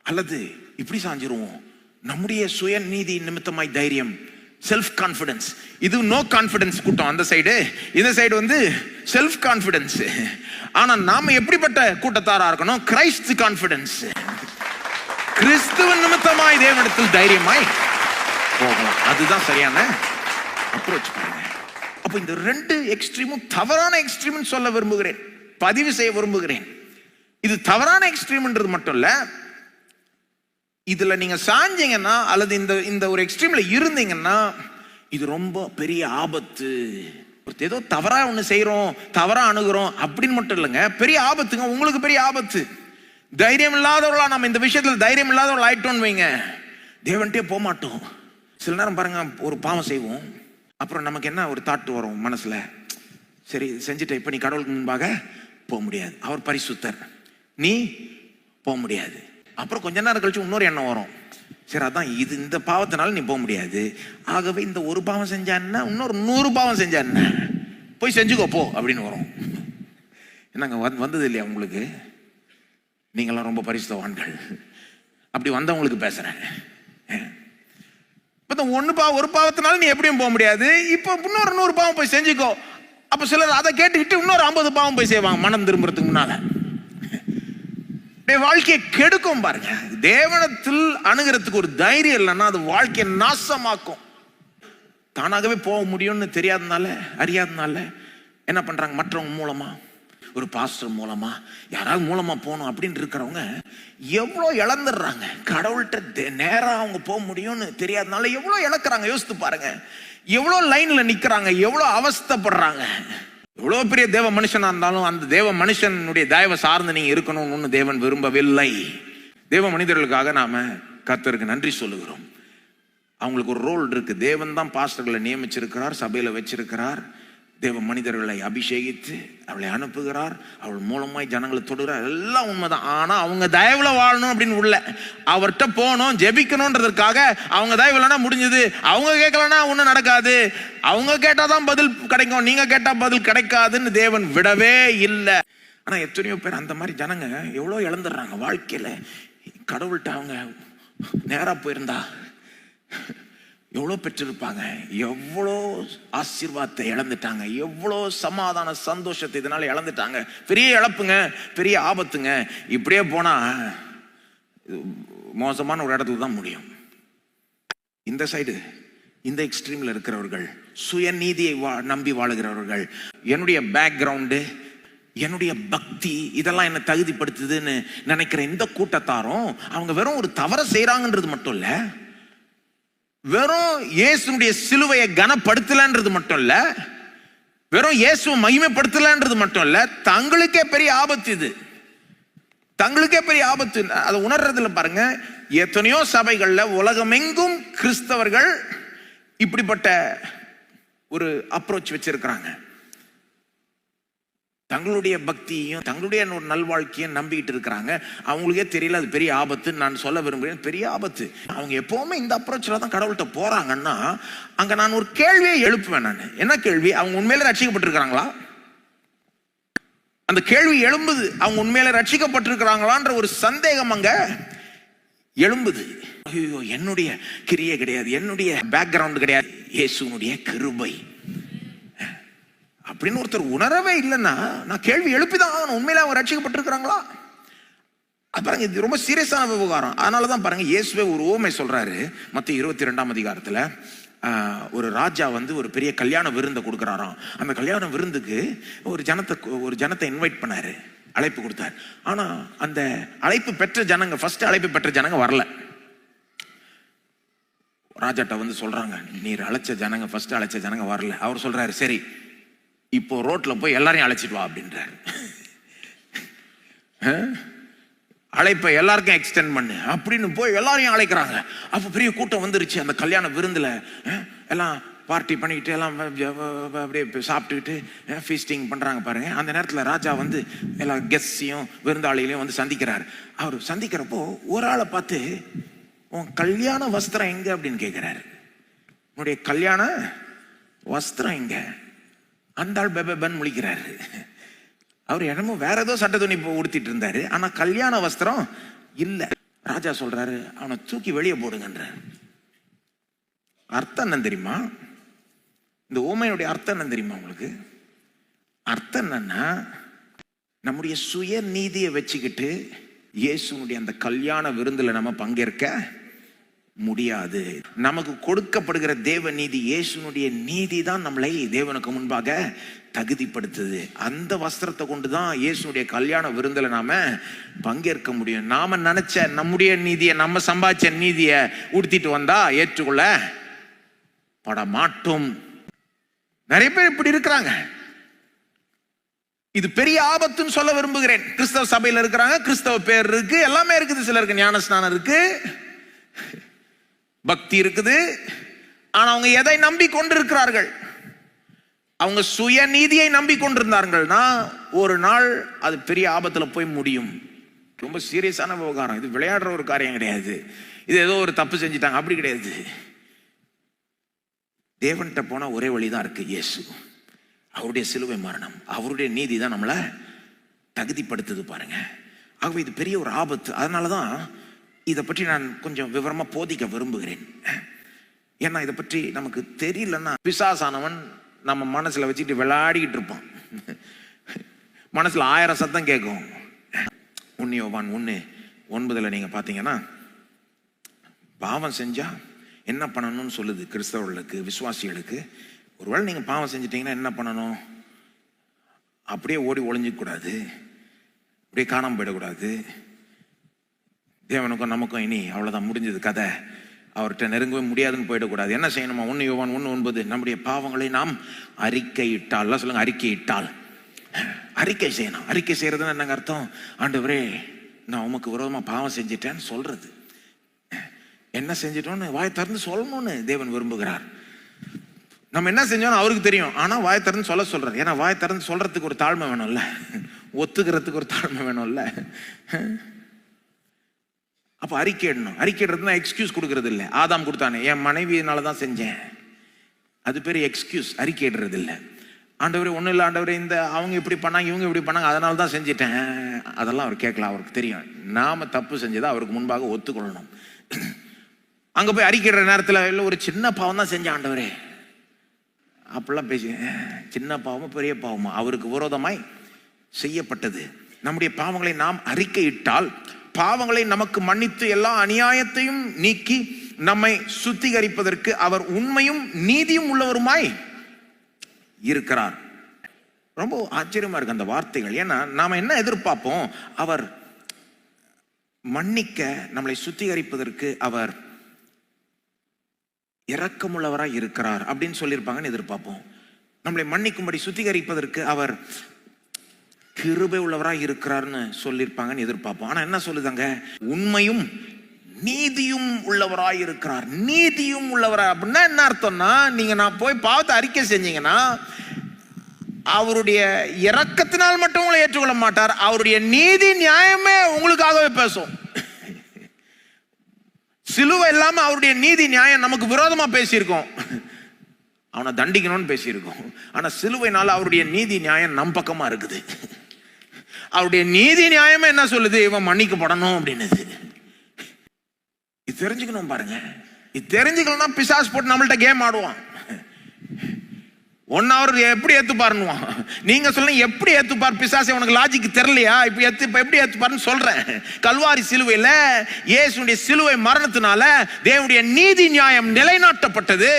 அல்லது இப்படி சாஞ்சிருவோம் நம்முடைய சுயநீதி நிமித்தமாய் தைரியம், செல்ஃப் கான்பிடன்ஸ். இது நோ கான்பிடன்ஸ் கூட்டம் அந்த சைடு, இந்த சைடு வந்து செல்ஃப் கான்பிடன்ஸ். ஆனா நாம எப்படிப்பட்ட கூட்டத்தாரா இருக்கணும்? Christ confidence. கிறிஸ்துவின் நிமித்தமாய் தேவனிடத்தில் தைரியமாய் போகலாம். அதுதான் சரியான அப்ரோச் பாருங்க. அப்ப இந்த ரெண்டு எக்ஸ்ட்ரீமும் தவறான எக்ஸ்ட்ரீம் சொல்ல விரும்புகிறேன், பதிவு செய்ய விரும்புகிறேன். இது தவறான எக்ஸ்ட்ரீம்ன்றது மட்டும் இல்ல, இதுல நீங்க சாஞ்சீங்கன்னா அல்லது இந்த ஒரு எக்ஸ்ட்ரீம்ல இருந்தீங்கன்னா, இது ரொம்ப பெரிய ஆபத்து. ஏதோ தவறா ஒண்ணு செய்யறோம், தவறா அணுகிறோம் அப்படின்னு மட்டும் இல்லைங்க, பெரிய ஆபத்துங்க. உங்களுக்கு பெரிய ஆபத்து. தைரியம் இல்லாதவர்களா நம்ம இந்த விஷயத்துல தைரியம் இல்லாதவர்கள் ஆயிட்டோம்னு வைங்க, தேவன்ட்டே போக மாட்டோம். சில நேரம் பாருங்க, ஒரு பாவம் செய்வோம், அப்புறம் நமக்கு என்ன ஒரு தாட்டு வரும் மனசுல, சரி செஞ்சுட்ட, இப்ப நீ கடவுளுக்கு முன்பாக போக முடியாது, அவர் பரிசுத்தர், நீ போக முடியாது. அப்புறம் கொஞ்ச நேரம் கழிச்சு இன்னொரு எண்ணம் வரும், சரி அதான் இது இந்த பாவத்தினால நீ போக முடியாது, ஆகவே இந்த ஒரு பாவம் செஞ்சான்னா இன்னொரு 100 பாவம் செஞ்சான்னா போய் செஞ்சுக்கோ போ அப்படின்னு வரும். என்னங்க வந்தது இல்லையா உங்களுக்கு? நீங்களாம் ரொம்ப பரிசுத்தவான்கள். அப்படி வந்தவங்களுக்கு பேசுறேன். ஒரு பாவத்தினால நீ எப்படியும் போக முடியாது, இப்போ இன்னொரு 100 பாவம் போய் செஞ்சுக்கோ. அப்ப சிலர் அதை கேட்டுக்கிட்டு இன்னொரு 50 பாவம் போய் செய்வாங்க மனம் திரும்புறதுக்கு முன்னால. வாழ்க்கையை கெடுக்கும் பாருங்க. தேவனத்தில் அணுகிறதுக்கு ஒரு தைரியம் இல்லைன்னா அது வாழ்க்கையை நாசமாக்கும். தானாகவே போக முடியும்னு தெரியாதனால, அறியாதனால என்ன பண்றாங்க, மற்றவங்க மூலமா, ஒரு பாஸ்டர் மூலமா, யாராவது மூலமா போகணும் அப்படின்னு இருக்கிறவங்க எவ்வளோ இழந்துடுறாங்க. கடவுள்கிட்ட நேரா அவங்க போக முடியும்னு தெரியாதனால எவ்வளோ இழக்கிறாங்க. யோசித்து பாருங்க, எவ்வளோ லைன்ல நிக்கிறாங்க, எவ்வளோ அவஸ்தைப்படுறாங்க. எவ்வளோ பெரிய தேவ மனுஷனா இருந்தாலும் அந்த தேவ மனுஷனுடைய தயவை சார்ந்து நீங்க இருக்கணும்னு தேவன் விரும்பவில்லை. தேவ மனிதர்களுக்காக நாம கர்த்தருக்கு நன்றி சொல்லுகிறோம். அவங்களுக்கு ஒரு ரோல் இருக்கு. தேவன் தான் பாஸ்டர்களை நியமிச்சிருக்கிறார், சபையில வச்சிருக்கிறார். தேவ மனிதர்களை அபிஷேகித்து அவளை அனுப்புகிறார், அவள் மூலமாய் ஜனங்களை தொடுகிறார். எல்லாம் உண்மைதான். ஆனா அவங்க தயவுல வாழணும் அப்படின்னு உள்ள, அவர்கிட்ட போகணும், ஜெபிக்கணும்ன்றதுக்காக அவங்க தயவுலனா முடிஞ்சது, அவங்க கேட்கலன்னா ஒன்றும் நடக்காது, அவங்க கேட்டாதான் பதில் கிடைக்கும், நீங்க கேட்டா பதில் கிடைக்காதுன்னு தேவன் விடவே இல்லை. ஆனா எத்தனையோ பேர் அந்த மாதிரி ஜனங்க எவ்வளோ இழந்துடுறாங்க வாழ்க்கையில. கடவுள்கிட்ட அவங்க நேரா போயிருந்தா எவ்வளோ பெற்றிருப்பாங்க, எவ்வளோ ஆசீர்வாதத்தை இழந்துட்டாங்க, எவ்வளோ சமாதான சந்தோஷத்தை இதனால இழந்துட்டாங்க. பெரிய இழப்புங்க, பெரிய ஆபத்துங்க. இப்படியே போனா மோசமான ஒரு இடத்துல தான் முடியும். இந்த சைடு, இந்த எக்ஸ்ட்ரீம்ல இருக்கிறவர்கள், சுயநீதியை நம்பி வாழுகிறவர்கள், என்னுடைய பேக்ரவுண்டு, என்னுடைய பக்தி இதெல்லாம் என்ன தகுதிப்படுத்துதுன்னு நினைக்கிற இந்த கூட்டத்தாரும் அவங்க வெறும் ஒரு தவறை செய்யறாங்கன்றது மட்டும் இல்ல, வெறும் இயேசுனுடைய சிலுவையை கனப்படுத்தலன்றது மட்டும் இல்ல, வெறும் இயேசுவை மகிமைப்படுத்தலன்றது மட்டும் இல்ல, தங்களுக்கே பெரிய ஆபத்து. இது தங்களுக்கே பெரிய ஆபத்து. அதை உணர்றதுல பாருங்க, எத்தனையோ சபைகள்ல உலகமெங்கும் கிறிஸ்தவர்கள் இப்படிப்பட்ட ஒரு அப்ரோச் வச்சிருக்கிறாங்க. தங்களுடைய பக்தியையும் தங்களுடைய ஒரு நல்வாழ்க்கையும் நம்பிக்கிட்டு இருக்கிறாங்க. அவங்களுக்கே தெரியல அது பெரிய ஆபத்து. நான் சொல்ல விரும்புகிறேன், பெரிய ஆபத்து. அவங்க எப்பவுமே இந்த அப்ரோச்சில் தான் கடவுள்கிட்ட போறாங்கன்னா, அங்க நான் ஒரு கேள்வியை எழுப்புவேன். நான் என்ன கேள்வி? அவங்க உண்மையில ரட்சிக்கப்பட்டிருக்கிறாங்களா? அந்த கேள்வி எழும்புது. அவங்க உண்மையில ரட்சிக்கப்பட்டிருக்கிறாங்களான்ற ஒரு சந்தேகம் அங்க எழும்புது. ஐயோ, என்னுடைய கிரியை கிடையாது, என்னுடைய பேக்ரவுண்ட் கிடையாது, இயேசுனுடைய கிருபை அப்படின்னு ஒருத்தர் உணரவே இல்லைன்னா, நான் கேள்வி எழுப்பிதான் உண்மையில அவங்க ரட்சிக்கப்பட்டிருக்கிறாங்களா? அது பாருங்க, இது ரொம்ப சீரியஸான விவகாரம். அதனாலதான் பாருங்க, இயேசுவே ஒரு ஓமை சொல்றாரு. மத்திய 22ஆம் அதிகாரத்துல ஒரு ராஜா வந்து ஒரு பெரிய கல்யாண விருந்தை கொடுக்குறாராம். அந்த கல்யாண விருந்துக்கு ஒரு ஜனத்தை இன்வைட் பண்ணாரு, அழைப்பு கொடுத்தாரு. ஆனா அந்த அழைப்பு பெற்ற ஜனங்க, ஃபர்ஸ்ட் அழைப்பு பெற்ற ஜனங்க வரல. ராஜாட்ட வந்து சொல்றாங்க, நீர் அழைச்ச ஜனங்க, ஃபர்ஸ்ட் அழைச்ச ஜனங்க வரல. அவர் சொல்றாரு, சரி இப்போ ரோட்ல போய் எல்லாரையும் அழைச்சிட்டு வா அப்படின்றாரு. அழைப்பை எல்லாருக்கும் எக்ஸ்டெண்ட் பண்ணு அப்படின்னு போய் எல்லாரையும் அழைக்கிறாங்க. அப்போ பெரிய கூட்டம் வந்துருச்சு. அந்த கல்யாண விருந்துல எல்லாம் பார்ட்டி பண்ணிக்கிட்டு எல்லாம் அப்படியே சாப்பிட்டுக்கிட்டு ஃபீஸ்டிங் பண்றாங்க பாருங்க. அந்த நேரத்தில் ராஜா வந்து எல்லா கெஸ்டையும் விருந்தாளிகளையும் வந்து சந்திக்கிறார். அவர் சந்திக்கிறப்போ ஒரு ஆளை பார்த்து, உன் கல்யாண வஸ்திரம் எங்க அப்படின்னு கேட்கிறாரு. உன்னுடைய கல்யாண வஸ்திரம் எங்க? அந்த ஆள் பெபன் முழிக்கிறாரு. அவர் என்னமோ வேற ஏதோ சட்ட துணி உடுத்திட்டு இருந்தாரு, ஆனா கல்யாண வஸ்திரம் இல்ல. ராஜா சொல்றாரு, அவனை தூக்கி வெளியே போடுங்கன்ற. அர்த்தம் என்ன தெரியுமா? இந்த ஓமையுடைய அர்த்தம் என்ன தெரியுமா உங்களுக்கு? அர்த்தம் என்னன்னா, நம்முடைய சுய நீதியை வச்சுக்கிட்டு இயேசுனுடைய அந்த கல்யாண விருந்துல நம்ம பங்கேற்க முடியாது. நமக்கு கொடுக்கப்படுகிற தேவ நீதி, இயேசுனுடைய நீதி தான் நம்மளை தேவனுக்கு முன்பாக தகுதிப்படுத்துது. அந்த வஸ்திரத்தை கொண்டுதான் இயேசுனுடைய கல்யாண விருந்துல நாம பங்கேற்க முடியும். நாம நினைச்ச நம்முடைய நீதியை, நம்ம சம்பாதிச்ச நீதியை உடுத்திட்டு வந்தா ஏற்றுக்கொள்ள பட மாட்டோம். நிறைய பேர் இப்படி இருக்கிறாங்க. இது பெரிய ஆபத்துன்னு சொல்ல விரும்புகிறேன். கிறிஸ்தவ சபையில இருக்கிறாங்க, கிறிஸ்தவ பேர் இருக்கு, எல்லாமே இருக்குது. சிலருக்கு ஞானஸ்நானம் இருக்கு, பக்தி இருக்குது. ஆனா அவங்க எதை நம்பி கொண்டிருக்கிறார்கள்? அவங்க சுய நீதியை நம்பி கொண்டிருந்தார்கள்னா ஒரு நாள் அது பெரிய ஆபத்துல போய் முடியும். ரொம்ப சீரியஸான விவகாரம். இது விளையாடுற ஒரு காரியம் கிடையாது. இது ஏதோ ஒரு தப்பு செஞ்சுட்டாங்க அப்படி கிடையாது. தேவன்கிட்ட போனா ஒரே வழிதான் இருக்கு, இயேசு. அவருடைய சிலுவை மரணம், அவருடைய நீதி தான் நம்மளை தகுதிப்படுத்துது பாருங்க. ஆகவே இது பெரிய ஒரு ஆபத்து. அதனாலதான் இதை பற்றி நான் கொஞ்சம் விவரமா போதிக்க விரும்புகிறேன். ஏன்னா இதை பற்றி நமக்கு தெரியலன்னா, பிசாசானவன் நம்ம மனசுல வச்சுட்டு விளையாடிக்கிட்டு இருப்பான். மனசுல 1000 சத்தம் கேட்கும். 1 யோவான் 1:9 நீங்க பாத்தீங்கன்னா, பாவம் செஞ்சா என்ன பண்ணணும்னு சொல்லுது கிறிஸ்தவர்களுக்கு, விசுவாசிகளுக்கு. ஒருவேளை நீங்க பாவம் செஞ்சிட்டீங்கன்னா என்ன பண்ணணும்? அப்படியே ஓடி ஒளிஞ்சிக்க கூடாது, அப்படியே காணாம போயிடக்கூடாது. தேவனுக்கும் நமக்கும் இனி அவ்வளவுதான், முடிஞ்சது கதை, அவர்கிட்ட நெருங்கவே முடியாதுன்னு போயிடக்கூடாது. என்ன செய்யணுமா? 1 யோவான் 1:9, நம்முடைய பாவங்களை நாம் அறிக்கையிட்டால், சொல்லுங்க, அறிக்கையிட்டால். அறிக்கை செய்யணும். அறிக்கை செய்யறதுன்னு என்னங்க அர்த்தம்? ஆண்டவரே, நான் உமக்கு விரோதமா பாவம் செஞ்சிட்டேன்னு சொல்றது. என்ன செஞ்சிட்டோன்னு வாய் திறந்து சொல்லணும்னு தேவன் விரும்புகிறார். நம்ம என்ன செஞ்சோம் அவருக்கு தெரியும், ஆனா வாய் திறந்து சொல்ல சொல்றாரு. ஏன்னா வாய் திறந்து சொல்றதுக்கு ஒரு தாழ்மை வேணும்ல, ஒத்துக்கிறதுக்கு ஒரு தாழ்மை வேணும்ல. அப்ப அறிக்கையிடணும். அறிக்கையிடுறதுனா எக்ஸ்கியூஸ் கொடுக்கறது இல்லை. ஆதாம் கொடுத்தானே, என் மனைவியினாலதான் செஞ்சேன், அது பெரிய எக்ஸ்கியூஸ். அறிக்கையிடுறது இல்லை. ஆண்டவரே ஒன்றும் இல்லை ஆண்டவரே, இந்த அவங்க இப்படி பண்ணாங்க, இவங்க இப்படி பண்ணாங்க, அதனால தான் செஞ்சிட்டேன், அதெல்லாம் அவர் கேட்கலாம். அவருக்கு தெரியும் நாம தப்பு செஞ்சதை அவருக்கு முன்பாக ஒத்துக்கொள்ளணும். அங்க போய் அறிக்கையிடுற நேரத்தில் இல்லை, ஒரு சின்ன பாவம் தான் செஞ்சேன் ஆண்டவரே அப்படிலாம் பேசி, சின்ன பாவமா பெரிய பாவமா அவருக்கு விரோதமாய் செய்யப்பட்டது. நம்முடைய பாவங்களை நாம் அறிக்கையிட்டால், பாவங்களை நமக்கு மன்னித்து எல்லா அநியாயத்தையும் நீக்கி நம்மை சுத்திகரிப்பதற்கு அவர் உண்மையும் நீதியும் உள்ளவருமாய் இருக்கிறார். ரொம்ப ஆச்சரியமா இருக்கு அந்த வார்த்தைகள். ஏன்னா நாம என்ன எதிர்பார்ப்போம்? அவர் மன்னிக்க, நம்மளை சுத்திகரிப்பதற்கு அவர் இரக்கமுள்ளவராய் இருக்கிறார் அப்படின்னு சொல்லியிருப்பாங்கன்னு எதிர்பார்ப்போம். நம்மளை மன்னிக்கும்படி சுத்திகரிப்பதற்கு அவர் கிருபை உள்ளவராக இருக்கிறார்னு சொல்லியிருப்பாங்கன்னு எதிர்பார்ப்போம். ஆனா என்ன சொல்லுதாங்க? உண்மையும் நீதியும் உள்ளவராய் இருக்கிறார். நீதியும் உள்ளவராய் அப்படின்னா என்ன அர்த்தம்னா, நீங்க நான் போய் பாவத்தை அறிக்கை செஞ்சீங்கன்னா அவருடைய இரக்கத்தினால் மட்டும் உங்களை ஏற்றுக்கொள்ள மாட்டார், அவருடைய நீதி நியாயமே உங்களுக்காகவே பேசும். சிலுவை இல்லாம அவருடைய நீதி நியாயம் நமக்கு விரோதமா பேசியிருக்கோம், அவனை தண்டிக்கணும்னு பேசியிருக்கோம். ஆனா சிலுவைனால அவருடைய நீதி நியாயம் நம் பக்கமா இருக்குது. அவருடைய நீதி நியாயமே என்ன சொல்லுது? இவன் மன்னிக்கப்படணும் அப்படின்னு. இது தெரிஞ்சுக்கணும் பாருங்க. இது தெரிஞ்சுக்கணும்னா பிசாசு போட்டு நம்மள்ட்ட கேம் ஆடுவான். 1 hour எப்படி ஏத்துப்பாருன்னுவான். நீங்க சொல்லுங்க எப்படி ஏத்துப்பார் பிசாசு? உனக்கு லாஜிக் தெரியலையா? இப்ப எப்படி ஏத்துப்பாருன்னு சொல்றேன். கல்வாரி சிலுவையில இயேசுடைய சிலுவை மரணத்தினால தேவனுடைய நீதி நியாயம் நிலைநாட்டப்பட்டது.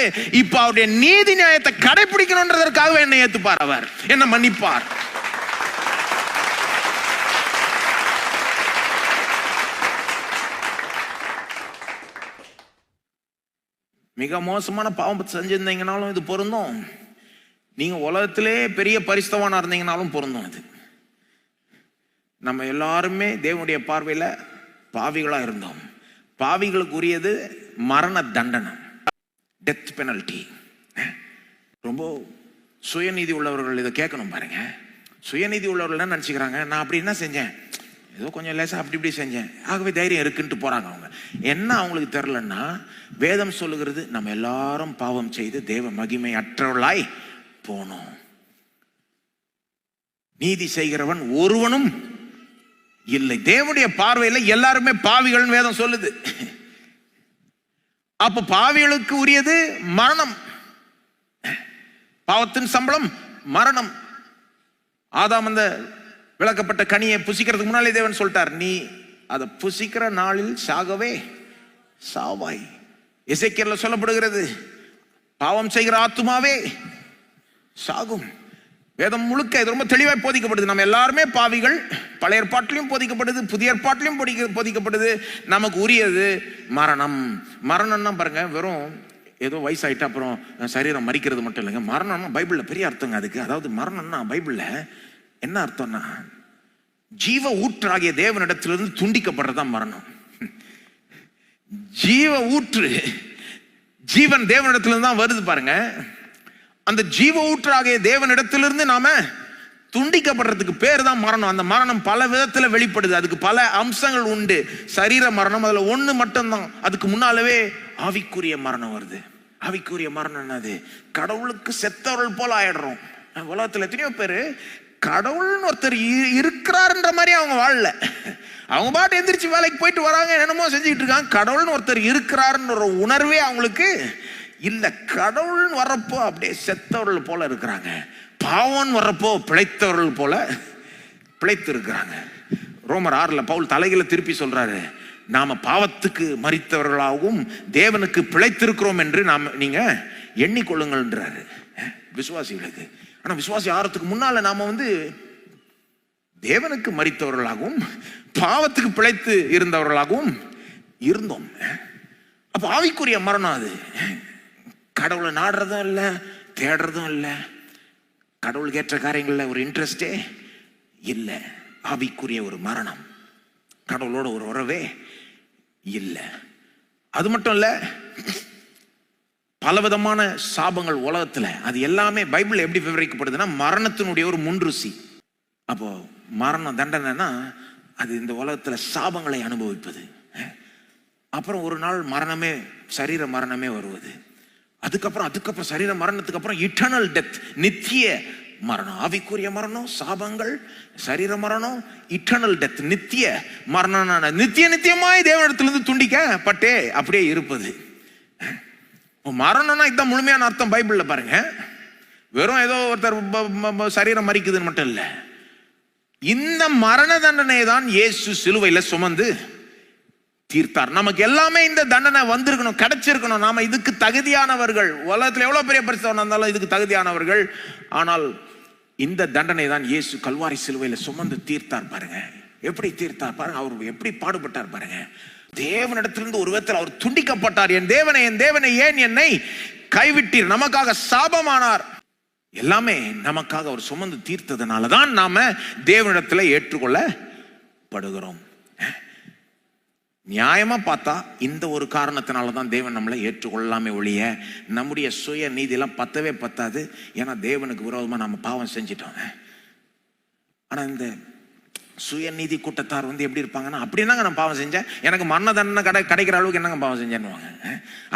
இப்ப அவருடைய நீதி நியாயத்தை கடைபிடிக்கணும்ன்றதற்காக என்னை ஏத்துப்பார், அவர் என்ன மன்னிப்பார். மிக மோசமான பாவம் செஞ்சிருந்தீங்கனாலும் இது பொருந்தும், நீங்க உலகத்திலே பெரிய பரிசுத்தவானா இருந்தீங்கனாலும் பொருந்தும். இது நம்ம எல்லாருமே தேவனுடைய பார்வையில பாவிகளா இருந்தோம். பாவிகளுக்கு உரியது மரண தண்டனை, டெத் பெனல்டி. ரொம்ப சுயநீதி உள்ளவர்கள் இதை கேட்கணும் பாருங்க. சுயநீதி உள்ளவர்கள் என்ன நினைச்சுக்கிறாங்க? நான் அப்படி என்ன செஞ்சேன், ஏதோ கொஞ்சம் லேசா அப்படி இப்படி செஞ்சேன், ஆகவே தைரியம் இருக்குன்ட்டு போறாங்க. அவங்க என்ன அவங்களுக்கு தெரியலன்னா, வேதம் சொல்லுகிறது நம்ம எல்லாரும் பாவம் செய்து தேவ மகிமை அற்றவர்களாய் போனோம். நீதி செய்கிறவன் ஒருவனும் இல்லை. தேவனுடைய பார்வையில எல்லாருமே பாவிகள் வேதம் சொல்லுது. அப்ப பாவிகளுக்கு உரியது மரணம். பாவத்தின் சம்பளம் மரணம். ஆதாம் அந்த விளக்கப்பட்ட கனியை புசிக்கிறதுக்கு முன்னாலே தேவன் சொல்லிட்டார், நீ அதை புசிக்கிற நாளில் சாகவே சாவாய். எசேக்கியேல்ல சொல்லப்படுகிறது, பாவம் செய்கிற ஆத்துமாவே சாகும். வேதம் முழுக்க இது ரொம்ப தெளிவாய் போதிக்கப்படுது. நம்ம எல்லாருமே பாவிகள். பழைய ஏற்பாட்டிலையும் போதிக்கப்படுது, புதிய ஏற்பாட்டிலையும் போதிக்கப்படுது. நமக்கு உரியது மரணம். மரணம்னா பாருங்க, வெறும் ஏதோ வயசாயிட்டா அப்புறம் சரீரம் மரிக்கிறது மட்டும் இல்லைங்க. மரணம்னா பைபிள்ல பெரிய அர்த்தங்க அதுக்கு. அதாவது மரணம்னா பைபிள்ல என்ன அர்த்தம்னா, ஜீவ ஊற்றாகிய தேவனிடத்திலிருந்து துண்டிக்கப்படுறதுதான் மரணம். ஜீவ ஊற்று, ஜீவன் தேவனிடத்திலிருந்து தான் வருது பாருங்க. அந்த ஜீவ ஊற்றாகிய தேவனிடத்திலிருந்து நாம துண்டிக்கப்படுறதுக்கு பேர் தான் மரணம். அந்த மரணம் பல விதத்துல வெளிப்படுது, அதுக்கு பல அம்சங்கள் உண்டு. சரீர மரணம் அதுல ஒண்ணு மட்டும்தான். அதுக்கு முன்னாலவே ஆவிக்குரிய மரணம் வருது. ஆவிக்குரிய மரணம் என்னது? கடவுளுக்கு செத்தவர்கள் போல ஆயிடுறோம். உலகத்துல எத்தனையோ பேரு கடவுள்னு ஒருத்தர் இருக்கிறாருன்ற மாதிரி அவங்க வாழல. அவங்க பாட்டு எந்திரிச்சு வேலைக்கு போயிட்டு வராங்க, என்னமோ செஞ்சுக்கிட்டு இருக்காங்க. கடவுள்னு ஒருத்தர் இருக்கிறாருன்னு ஒரு உணர்வே அவங்களுக்கு இல்ல. கடவுள்னு வர்றப்போ அப்படியே செத்தவர்கள் போல இருக்கிறாங்க. பாவம் வர்றப்போ பிழைத்தவர்கள் போல பிழைத்து இருக்கிறாங்க. ரோமர் 6 பவுல் தலைகளை திருப்பி சொல்றாரு, நாம பாவத்துக்கு மரித்தவர்களாகவும் தேவனுக்கு பிழைத்திருக்கிறோம் என்று நீங்க எண்ணிக்கொள்ளுங்கள்ன்றாரு விசுவாசிகளுக்கு. ஆனா விசுவாசி ஆறதுக்கு முன்னால நாம தேவனுக்கு மரித்தவர்களாகவும் பாவத்துக்கு பிழைத்து இருந்தவர்களாகவும் இருந்தோம். அப்ப ஆவிக்குரிய மரணம் அது. கடவுளை நாடுறதும் இல்லை, தேடுறதும் இல்லை, கடவுளுக்கு ஏற்ற காரியங்கள்ல ஒரு இன்ட்ரெஸ்டே இல்லை. ஆவிக்குரிய ஒரு மரணம், கடவுளோட ஒரு உறவே இல்லை. அது மட்டும் இல்ல, பலவிதமான சாபங்கள் உலகத்துல, அது எல்லாமே பைபிள் எப்படி விவரிக்கப்படுதுன்னா மரணத்தினுடைய ஒரு முன்ருசி. அப்போ மரண தண்டனைனா அது இந்த உலகத்துல சாபங்களை அனுபவிப்பது. அப்புறம் ஒரு நாள் மரணமே, சரீர மரணமே வருவது. அதுக்கப்புறம் சரீர மரணத்துக்கு அப்புறம் இட்டர்னல் டெத், நித்திய மரணம். ஆவிக்குரிய மரணம், சாபங்கள், சரீர மரணம், இட்டர்னல் டெத், நித்திய மரணம். நித்தியமாய் தேவனிடத்திலிருந்து துண்டிக்கப்பட்டே அப்படியே இருப்பது. மரணம்னா இதுதான் முழுமையான அர்த்தம் பைபிள்ல பாருங்க. வெறும் ஏதோ ஒருத்தர் சரீரம் மரிக்குதுன்னு மட்டும் இல்ல. இந்த மரண தண்டனை தான் இயேசு சிலுவையில சுமந்து தீர்த்தார். நமக்கு எல்லாமே இந்த தண்டனை வந்திருக்கணும், கிடைச்சிருக்கணும். நாம இதுக்கு தகுதியானவர்கள். உலகத்துல எவ்வளவு பெரிய பரிசுத்தவனா இருந்தாலும் இதுக்கு தகுதியானவர்கள். ஆனால் இந்த தண்டனை தான் இயேசு கல்வாரி சிலுவையில சுமந்து தீர்த்தார் பாருங்க. எப்படி தீர்த்தார் பாருங்க, அவர் எப்படி பாடுபட்டார் பாருங்க. தேவனிடத்திலிருந்து ஒரு விதத்தில் அவர் துண்டிக்கப்பட்டார். என் தேவனை ஏன் என்னை கைவிட்டீர், நமக்காக சாபமானார். எல்லாமே நமக்காக அவர் சுமந்து தீர்த்ததுனால தான் நாம தேவனிடத்துல ஏற்றுக்கொள்ளப்படுகிறோம். நியாயமா பார்த்தா இந்த ஒரு காரணத்தினால தான் தேவன் நம்மளை ஏற்றுக்கொள்ளாமே ஒழிய நம்முடைய சுய நீதியெல்லாம் பத்தவே பத்தாது. ஏன்னா தேவனுக்கு விரோதமா நம்ம பாவம் செஞ்சிட்டோம். ஆனா இந்த சுயநீதி கூட்டத்தார் எப்படி இருப்பாங்கன்னா, அப்படின்னாங்க நான் பாவம் செஞ்சேன், எனக்கு மரண தண்டனை கிடைக்கிற அளவுக்கு என்னங்க பாவம் செஞ்சேன்னு.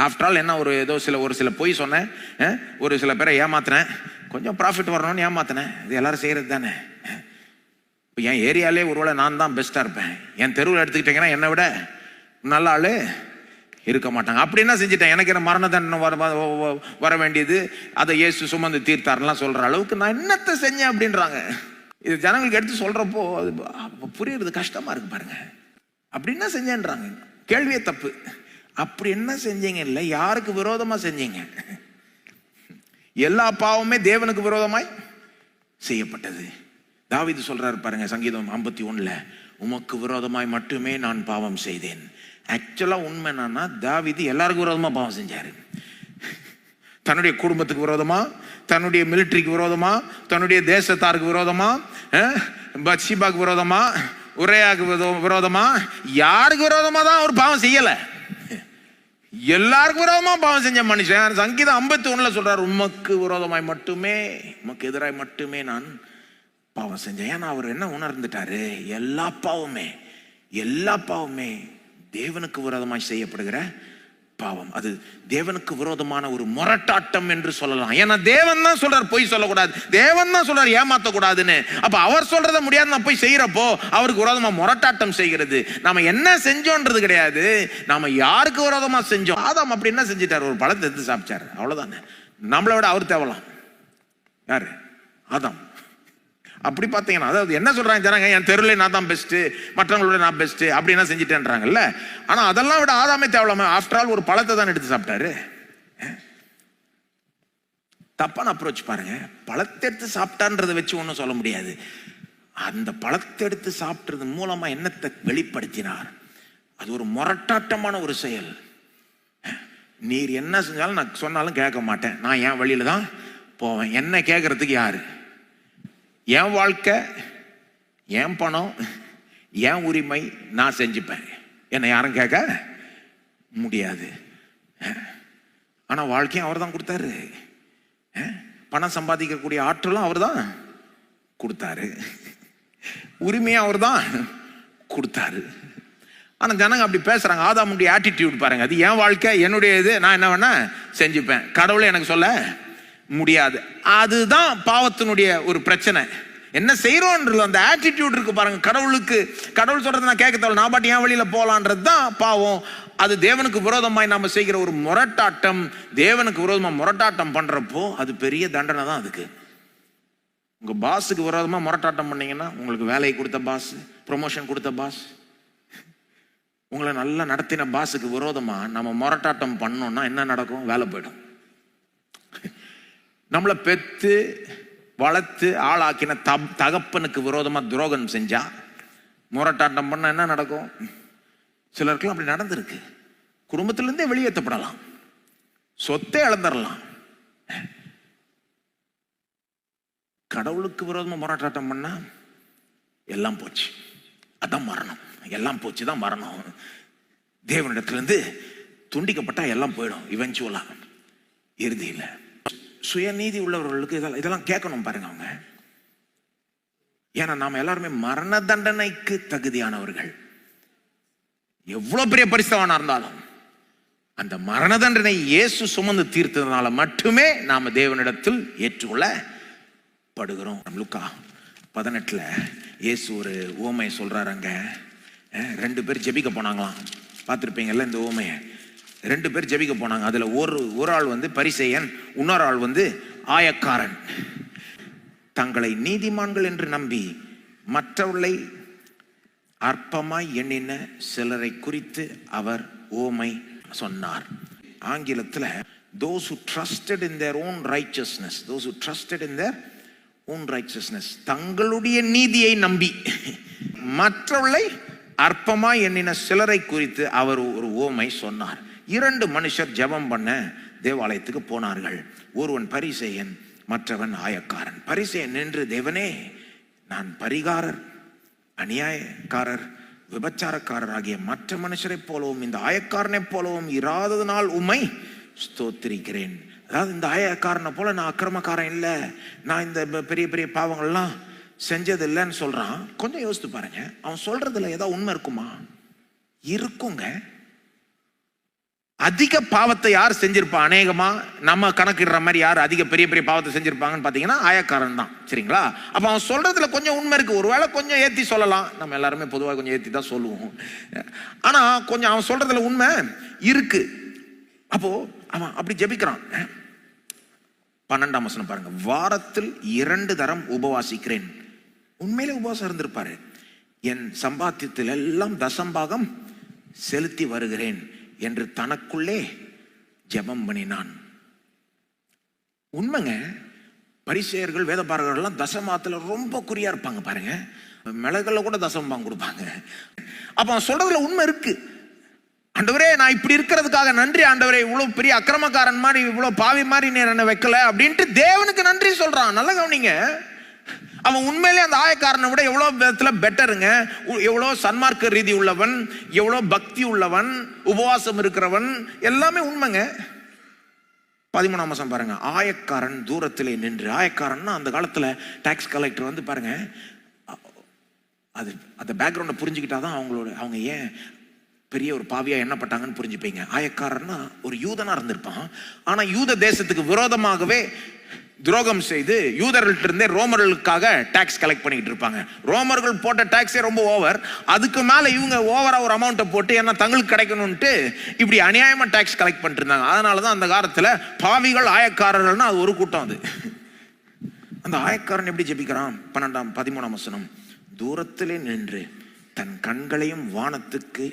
ஆஃப்டர் ஆல் என்ன ஒரு சில பொய் சொன்னேன், ஒரு சில பேரை ஏமாத்தினேன், கொஞ்சம் ப்ராஃபிட் வரணும்னு ஏமாத்தினேன். இது எல்லாரும் செய்யறது தானே. இப்போ என் ஏரியாலே ஒருவேளை நான் தான் பெஸ்ட்டாக இருப்பேன், என் தெருவில் எடுத்துக்கிட்டீங்கன்னா என்னை விட நல்ல ஆள் இருக்க மாட்டாங்க. அப்படி என்ன செஞ்சுட்டேன், எனக்கு என்ன மரண தண்டனை வர வேண்டியது, அதை இயேசு சுமந்து தீர்த்தாரெல்லாம் சொல்கிற அளவுக்கு நான் என்னத்தை செஞ்சேன் அப்படின்றாங்க. இது ஜனங்களுக்கு எடுத்து சொல்கிறப்போ அது புரியுறது கஷ்டமாக இருக்கு பாருங்க. அப்படி என்ன செஞ்சேன்றாங்க, கேள்வியே தப்பு. அப்படி என்ன செஞ்சீங்க இல்லை, யாருக்கு விரோதமாக செஞ்சீங்க? எல்லா பாவமே தேவனுக்கு விரோதமாய் செய்யப்பட்டது. தாவீது சொல்றாரு பாருங்க, சங்கீதம் 51, உமக்கு விரோதமாய் மட்டுமே நான் பாவம் செய்தேன். ஆக்சுவலா உண்மை என்னன்னா, தாவீது எல்லாருக்கும் விரோதமா பாவம் செஞ்சாரு. தன்னுடைய குடும்பத்துக்கு விரோதமா, தன்னுடைய மிலிட்டரிக்கு விரோதமா, தன்னுடைய தேசத்தாருக்கு விரோதமா, பத்ஷிபாக்கு விரோதமா, உரையாக்கு விரோதமா, யாருக்கு விரோதமா தான் அவர் பாவம் செய்யல, எல்லாருக்கும் விரோதமா பாவம் செஞ்ச மனுஷன். சங்கீதம் 51 சொல்றாரு, உமக்கு விரோதமாய் மட்டுமே, உமக்கு எதிராய் மட்டுமே நான் பாவம் செஞ்சேன். ஏன்னா அவர் என்ன உணர்ந்துட்டாரு, எல்லா பாவமே தேவனுக்கு விரோதமாய் செய்யப்படுகிற பாவம். அது தேவனுக்கு விரோதமான ஒரு முரட்டாட்டம் என்று சொல்லலாம். ஏன்னா தேவன் தான் சொல்றார் பொய் சொல்லக்கூடாது, தேவன் தான் சொல்றார் ஏமாத்தக்கூடாதுன்னு. அப்ப அவர் சொல்றத முடியாது நான் போய் செய்யறப்போ அவருக்கு விரோதமா முரட்டாட்டம் செய்கிறது. நாம என்ன செஞ்சோன்றது கிடையாது, நாம யாருக்கு விரோதமா செஞ்சோம். ஆதாம் அப்படி என்ன செஞ்சிட்டார், ஒரு பழத்தை எடுத்து சாப்பிட்டாரு, அவ்வளவுதானே. நம்மளை விட அவர் தேவலாம். யாரு? ஆதாம். அப்படி பார்த்தீங்கன்னா, அதாவது என்ன சொல்றாங்க ஜனங்க, என் தெருவில் நான் தான் பெஸ்ட், மற்றவங்களோட நான் பெஸ்ட், அப்படி என்ன செஞ்சுட்டேன்றாங்கல்ல. ஆனா அதெல்லாம் விட ஆதாமே தேவலாமே. ஆஃப்டர் ஆல் ஒரு பழத்தை தான் எடுத்து சாப்பிட்டாரு. தப்பான அப்ரோச் பாருங்க. பழத்தை எடுத்து சாப்பிட்டான்றதை வச்சு ஒன்றும் சொல்ல முடியாது. அந்த பழத்தை எடுத்து சாப்பிட்றது மூலமா என்னத்தை வெளிப்படுத்தினார், அது ஒரு முரட்டாட்டமான ஒரு செயல். நீர் என்ன செஞ்சாலும் நான் சொன்னாலும் கேட்க மாட்டேன், நான் என் வழியில தான் போவேன், என்ன கேட்கறதுக்கு யாரு? என் வாழ்க்கை, என் பணம், என் உரிமை, நான் செஞ்சுப்பேன், என்னை யாரும் கேட்க முடியாது. ஆனா வாழ்க்கையும் அவர் தான் கொடுத்தாரு, பணம் சம்பாதிக்கக்கூடிய ஆற்றலும் அவர் தான் கொடுத்தாரு, உரிமையும் அவர் தான் கொடுத்தாரு. ஆனா ஜனங்க அப்படி பேசுறாங்க. ஆதாமுடைய ஆட்டிடியூட் பாருங்க, அது என் வாழ்க்கை, என்னுடைய இது, நான் என்ன வேணா செஞ்சுப்பேன், கடவுளை எனக்கு சொல்ல முடியாது. அதுதான் பாவத்தினுடைய ஒரு பிரச்சனை. என்ன செய்யறோன்றது அந்த ஆட்டிடியூட் இருக்கு பாருங்க. கடவுள் சொல்றது நான் கேட்க தேவை, நான் பாட்டு என் வழியில போலான்றது தான் பாவம். அது தேவனுக்கு விரோதமாய் நாம செய்கிற ஒரு முரட்டாட்டம். தேவனுக்கு விரோதமா முரட்டாட்டம் பண்றப்போ அது பெரிய தண்டனை தான். அதுக்கு உங்க பாஸுக்கு விரோதமா முரட்டாட்டம் பண்ணீங்கன்னா, உங்களுக்கு வேலையை கொடுத்த பாஸ், ப்ரொமோஷன் கொடுத்த பாஸ், உங்களை நல்லா நடத்தின பாஸுக்கு விரோதமா நம்ம முரட்டாட்டம் பண்ணோம்னா என்ன நடக்கும்? வேலை போயிடும். நம்மளை பெத்து வளர்த்து ஆளாக்கின தகப்பனுக்கு விரோதமா துரோகம் செஞ்சா, முரட்டாட்டம் பண்ண என்ன நடக்கும்? சிலருக்குலாம் அப்படி நடந்திருக்கு. குடும்பத்திலிருந்தே வெளியேற்றப்படலாம், சொத்தை இழந்துடலாம். கடவுளுக்கு விரோதமா முரட்டாட்டம் பண்ணா எல்லாம் போச்சு, அதான் மரணம். எல்லாம் போச்சு தான் மரணம். தேவனிடத்திலிருந்து துண்டிக்கப்பட்டா எல்லாம் போயிடும் இவென்ச்சுவலா, இறுதியில். சுயநீதி உள்ளவர்களுக்கு இதெல்லாம் கேட்கணும் பாருங்க அவங்க. ஏன்னா நாம எல்லாருமே மரண தண்டனைக்கு தகுதியானவர்கள். எவ்வளவு பெரிய பரிசுத்தவானா இருந்தாலும் அந்த மரண தண்டனை இயேசு சுமந்து தீர்த்ததுனால மட்டுமே நாம தேவனிடத்தில் ஏற்றுக்கொள்ளப்படுகிறோம். லூக்கா 18 இயேசு ஒரு உவமையை சொல்றாருங்க. 2 பேர் ஜெபிக்க போனாங்களாம், பார்த்துருப்பீங்கல்ல இந்த உவமையை. 2 பேர் ஜெபிக்க போனாங்க. அதுல ஒரு ஆள் பரிசேயன், இன்னொரு ஆள் ஆயக்காரன். தங்களை நீதிமான்கள் என்று நம்பி மற்றவர்களை அற்பமாய் எண்ணின சிலரை குறித்து அவர் உவமை சொன்னார். ஆங்கிலத்தில் those who trusted in their own righteousness, those who trusted in their own righteousness, தங்களுடைய நீதியை நம்பி மற்றவர்களை அற்பமாய் எண்ணின சிலரை குறித்து அவர் ஒரு உவமை சொன்னார். 2 மனுஷர் ஜெபம் பண்ண தேவாலயத்துக்கு போனார்கள். ஒருவன் பரிசேயன், மற்றவன் ஆயக்காரன். பரிசேயன் நின்று, தேவனே, நான் பரிகாரர், அநியாயக்காரர், விபச்சாரக்காரர் ஆகிய மற்ற மனுஷரை போலவும் இந்த ஆயக்காரனை போலவும் இராததனால் உம்மை ஸ்தோத்திரிக்கிறேன். அதாவது இந்த ஆயக்காரனை போல நான் அக்கிரமக்காரன் இல்லை, நான் இந்த பெரிய பெரிய பாவங்கள்லாம் செஞ்சது இல்லைன்னு சொல்றான். கொஞ்சம் யோசித்து பாருங்க, அவன் சொல்றதுல ஏதாவது உண்மை இருக்குமா? இருக்குங்க. அதிக பாவத்தை யார் செஞ்சிருப்பான்? அநேகமா நம்ம கணக்கிடுற மாதிரி யார் அதிக பெரிய பெரிய பாவத்தை செஞ்சிருப்பாங்கன்னு பாத்தீங்கன்னா ஆயக்காரன் தான். சரிங்களா? அப்ப அவன் சொல்றதுல கொஞ்சம் உண்மை இருக்கு. ஒருவேளை கொஞ்சம் ஏத்தி சொல்லலாம், நம்ம எல்லாருமே பொதுவாக கொஞ்சம் ஏத்தி தான் சொல்லுவோம். ஆனா கொஞ்சம் அவன் சொல்றதுல உண்மை இருக்கு. அப்போ அவன் அப்படி ஜெபிக்கிறான். 12ஆம் வசனம் பாருங்க. வாரத்தில் 2 தரம் உபவாசிக்கிறேன். உண்மையிலே உபவாசம் இருந்திருப்பாரு. என் சம்பாத்தியத்தில் எல்லாம் தசம்பாகம் செலுத்தி வருகிறேன் என்று தனக்குள்ளே ஜெபம் பண்ணினான். உண்மைங்க. பரிசேயர்கள், வேதபாரகர்கள் தசமாத்துல ரொம்ப குறியா இருப்பாங்க பாருங்க. மிளகுல கூட தசம்பாகம் கொடுப்பாங்க. அப்ப அவன் சொல்றதுல உண்மை இருக்கு. ஆண்டவரே, நான் இப்படி இருக்கிறதுக்காக நன்றி ஆண்டவரே, இவ்வளவு பெரிய அக்கிரமக்காரன் மாதிரி, இவ்வளவு பாவி மாதிரி நீ என்ன வைக்கல அப்படின்ட்டு தேவனுக்கு நன்றி சொல்றான். நல்ல கவனிங்க. அவன் உண்மையிலே அந்த ஆயக்காரனை விட எவ்வளவு விதத்துல பெட்டருங்க. எவ்வளவு சன்மார்க்க ரீதி உள்ளவன், எவ்வளவு பக்தி உள்ளவன், உபவாசம் இருக்கிறவன், எல்லாமே உண்மைங்க. 13ஆம் வசனம் பாருங்க. ஆயக்காரன் தூரத்திலே நின்று. ஆயக்காரன்னா அந்த காலத்துல டாக்ஸ் கலெக்டர் வந்து பாருங்க, அது அந்த பேக்ரவுண்டை புரிஞ்சுக்கிட்டாதான் அவங்க ஏன் பெரிய ஒரு பாவியா எண்ணப்பட்டாங்கன்னு புரிஞ்சுப்பீங்க. ஆயக்காரன்னா ஒரு யூதனா இருந்திருப்பான். ஆனா யூத தேசத்துக்கு விரோதமாகவே துரோகம் செய்து யூதர்கள்ட்ட இருந்தே ரோமர்களுக்காக டாக்ஸ் கலெக்ட் பண்ணிட்டு இருப்பாங்க. ரோமர்கள் போட்ட டாக்ஸே ரொம்ப ஓவர். அதுக்கு மேல இவங்க ஓவரா ஒரு அமௌண்ட்டை போட்டு என்ன தங்களுக்கு கிடைக்கணும்ட்டு இப்படி அநியாயமா டாக்ஸ் கலெக்ட் பண்ணிட்டு இருந்தாங்க. அதனாலதான் அந்த காலத்துல பாவிகள் ஆயக்காரர்கள்னா அது ஒரு கூட்டம். அது அந்த ஆயக்காரன் எப்படி ஜெபிக்கிறான்? 13ஆம் வசனம். தூரத்திலே நின்று தன் கண்களையும் வானத்துக்கு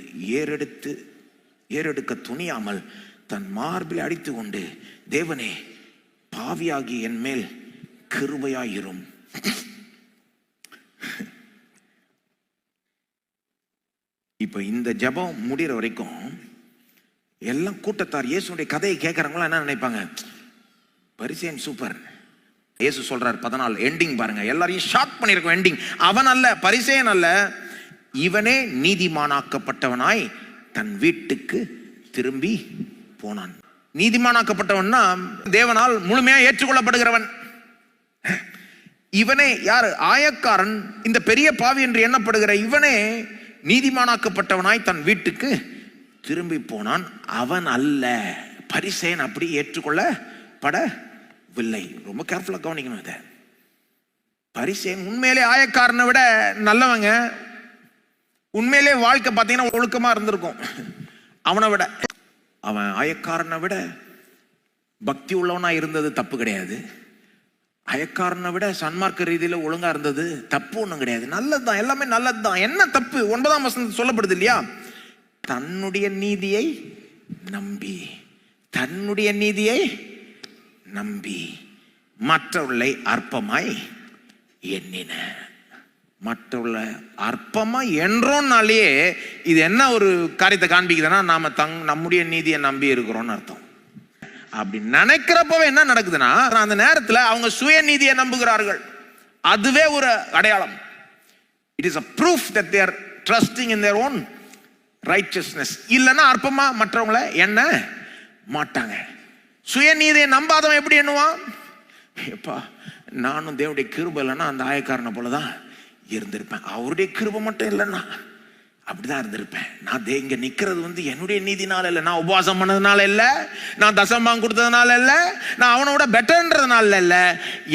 ஏறெடுக்க துணியாமல் தன் மார்பில் அடித்து கொண்டு, தேவனே, பாவியாகி என் மேல் கிருபையாயிரும். இப்ப இந்த ஜெபம் முடிகிற வரைக்கும் எல்லாம் கூட்டத்தார் இயேசுடைய கதையை கேட்கறவங்களா என்ன நினைப்பாங்க? பரிசேயன் சூப்பர். இயேசு சொல்றார் 14 எண்டிங் பாருங்க. எல்லாரையும் ஷாக் பண்ணிருக்கோம் எண்டிங். அவன் அல்ல, பரிசேயன் அல்ல, இவனே நீதிமானாக்கப்பட்டவனாய் தன் வீட்டுக்கு திரும்பி போனான். நீதிமானாக்கப்பட்டவன்னா தேவனால் முழுமையா ஏற்றுக்கொள்ளப்படுகிறவன். இவனே யாரு? ஆயக்காரன், இந்த பெரிய பாவி என்று எண்ணப்படுகிற இவனே நீதிமானாக்கப்பட்டவனாய் தன் வீட்டுக்கு திரும்பி போனான். அவன் அல்ல. பரிசேயன் அப்படி ஏற்றுக்கொள்ளப்படவில்லை. ரொம்ப கேர்ஃபுல்லா கவனிக்கணும் இதை. பரிசேயன் உண்மையிலே ஆயக்காரனை விட நல்லவங்க. உண்மையிலே வாழ்க்கை பார்த்தீங்கன்னா ஒழுக்கமா இருந்திருக்கும். அவனை விட, அவன் ஆயக்காரனை விட பக்தி உள்ளவனா இருந்தது தப்பு கிடையாது. ஆயக்காரனை விட சன்மார்க்க ரீதியில ஒழுங்கா இருந்தது தப்பு ஒண்ணும் கிடையாது. நல்லதுதான், எல்லாமே நல்லதுதான். என்ன தப்பு? 9ஆம் வசனத்தில் சொல்லப்படுது இல்லையா? தன்னுடைய நீதியை நம்பி மற்றவர்களை அற்பமாய் எண்ணின. மற்றவர்களை அற்பமா என்றோம்னாலே இது என்ன ஒரு காரியத்தை காண்பிக்குதுன்னா, நாம நம்முடைய நீதியை நம்பி இருக்கிறோம்னு அர்த்தம். அப்படி நினைக்கிறப்பவே என்ன நடக்குதுன்னா, அந்த நேரத்தில் அவங்க சுய நீதியை நம்புகிறார்கள். அதுவே ஒரு அடையாளம். It is a proof that they are trusting in their own righteousness. இல்லைன்னா அற்பமா மற்றவங்களை எண்ண மாட்டாங்க. சுய நீதியை நம்பாதவன் எப்படி எண்ணுவான்? எப்பா, நானும் தேவனுடைய கிருபை இல்லைன்னா அந்த ஆயக்காரனை போலதான் இருந்திருப்பேன். அவருடைய கிருபை மட்டும் இல்லைன்னா அப்படிதான் இருந்திருப்பேன். நான் இங்க நிக்கிறது என்னுடைய நீதினால இல்லை, நான் உபவாசம் பண்ணதுனால இல்லை, நான் தசம்பாகம் கொடுத்ததுனால இல்லை, நான் அவனோட பெட்டர்ன்றதுனால இல்லை,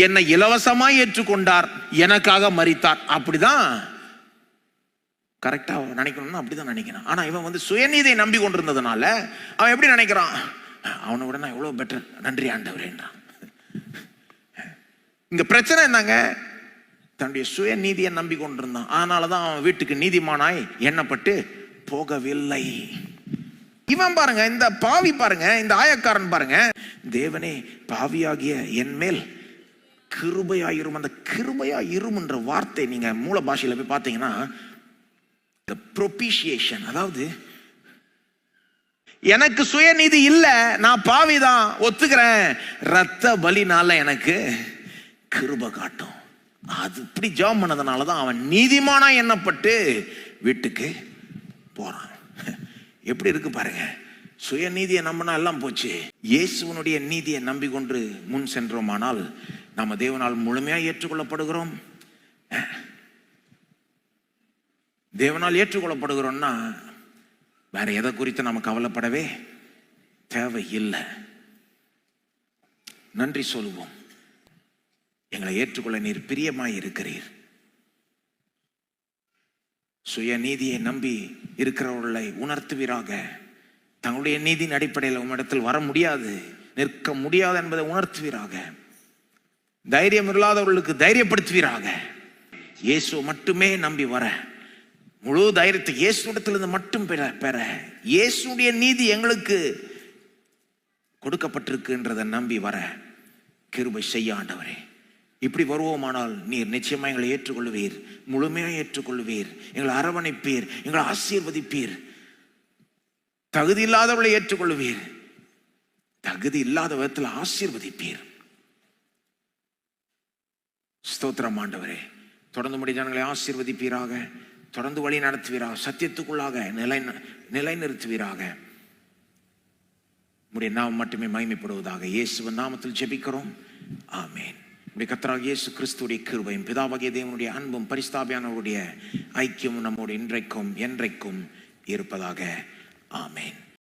என்னை இலவசமாய் ஏற்றுக்கொண்டார், எனக்காக மரித்தார். அப்படிதான் கரெக்டா நினைக்கணும்னா அப்படிதான் நினைக்கிறான். ஆனா இவன் சுயநீதியை நம்பி கொண்டிருந்ததுனால அவன் எப்படி நினைக்கிறான்? அவனை விட நான் எவ்வளவு பெட்டர், நன்றி ஆண்டவரேன்றான். இங்க பிரச்சனை என்னங்க? தன்னுடைய சுய நீதியை நம்பி கொண்டிருந்தான். அதனாலதான் அவன் வீட்டுக்கு நீதிமானாய் எண்ணப்பட்டு போகவில்லை. இவன் பாருங்க, இந்த பாவி பாருங்க, இந்த ஆயக்காரன் பாருங்க, தேவனே, பாவியாகிய என் மேல் கிருபையாயிரும். அந்த கிருபையாயிரும் என்ற வார்த்தை நீங்க மூல பாஷையில போய் பார்த்தீங்கன்னா propitiation, அதாவது எனக்கு சுயநீதி இல்ல, நான் பாவிதான் ஒத்துக்கிறேன், ரத்த பலினால எனக்கு கிருபை காட்டும். அது இப்படி ஜெபம் பண்ணதுனால தான் அவன் நீதிமானா எண்ணப்பட்டு வீட்டுக்கு போறான். எப்படி இருக்கு பாருங்க. சுயநீதியை நம்பினா எல்லாம் போச்சு. இயேசுவனுடைய நீதியை நம்பிக்கொண்டு முன் சென்றோமானால் நம்ம தேவனால் முழுமையா ஏற்றுக்கொள்ளப்படுகிறோம். தேவனால் ஏற்றுக்கொள்ளப்படுகிறோம்னா வேற எதை குறித்து நம்ம கவலைப்படவே தேவையில்லை. நன்றி சொல்லுவோம். எங்களை ஏற்றுக்கொள்ள நீர் பிரியமாய் இருக்கிறீர். சுயநீதியை நம்பி இருக்கிறவர்களை உணர்த்துவீராக. தங்களுடைய நீதியின் அடிப்படையில் உம்மிடத்தில் வர முடியாது, நிற்க முடியாது என்பதை உணர்த்துவீராக. தைரியம் இல்லாதவர்களுக்கு தைரியப்படுத்துவீராக. இயேசு மட்டுமே நம்பி வர, முழு தைரியத்தை இயேசுவிடத்திலிருந்து மட்டும் பெற இயேசுடைய நீதி எங்களுக்கு கொடுக்கப்பட்டிருக்குன்றதை நம்பி வர கிருபை செய்ய ஆண்டவரே. இப்படி வருவோமானால் நீர் நிச்சயமா எங்களை ஏற்றுக்கொள்ளுவீர், முழுமையாக ஏற்றுக்கொள்ளுவீர், எங்களை அரவணைப்பீர், எங்களை ஆசீர்வதிப்பீர். தகுதி இல்லாதவர்களை ஏற்றுக்கொள்ளுவீர், தகுதி இல்லாத விதத்தில் ஆசீர்வதிப்பீர். ஸ்தோத்திரம் ஆண்டவரே. தொடர்ந்து முடிய ஜனங்களை ஆசீர்வதிப்பீராக, தொடர்ந்து வழி நடத்துவீராக, சத்தியத்துக்குள்ளாக நிலைநிறுத்துவீராக. உம்முடைய நாமம் மட்டுமே மகிமைப்படுவதாக. இயேசுவின் நாமத்தில் ஜெபிக்கிறோம், ஆமேன். நம்முடைய கர்த்தராகிய இயேசு கிறிஸ்துவுடைய கிருபையும் பிதாவாகிய தேவனுடைய அன்பும் பரிசுத்தாவியானவருடைய ஐக்கியமும் நம்மோடு இன்றைக்கும் என்றைக்கும் இருப்பதாக, ஆமேன்.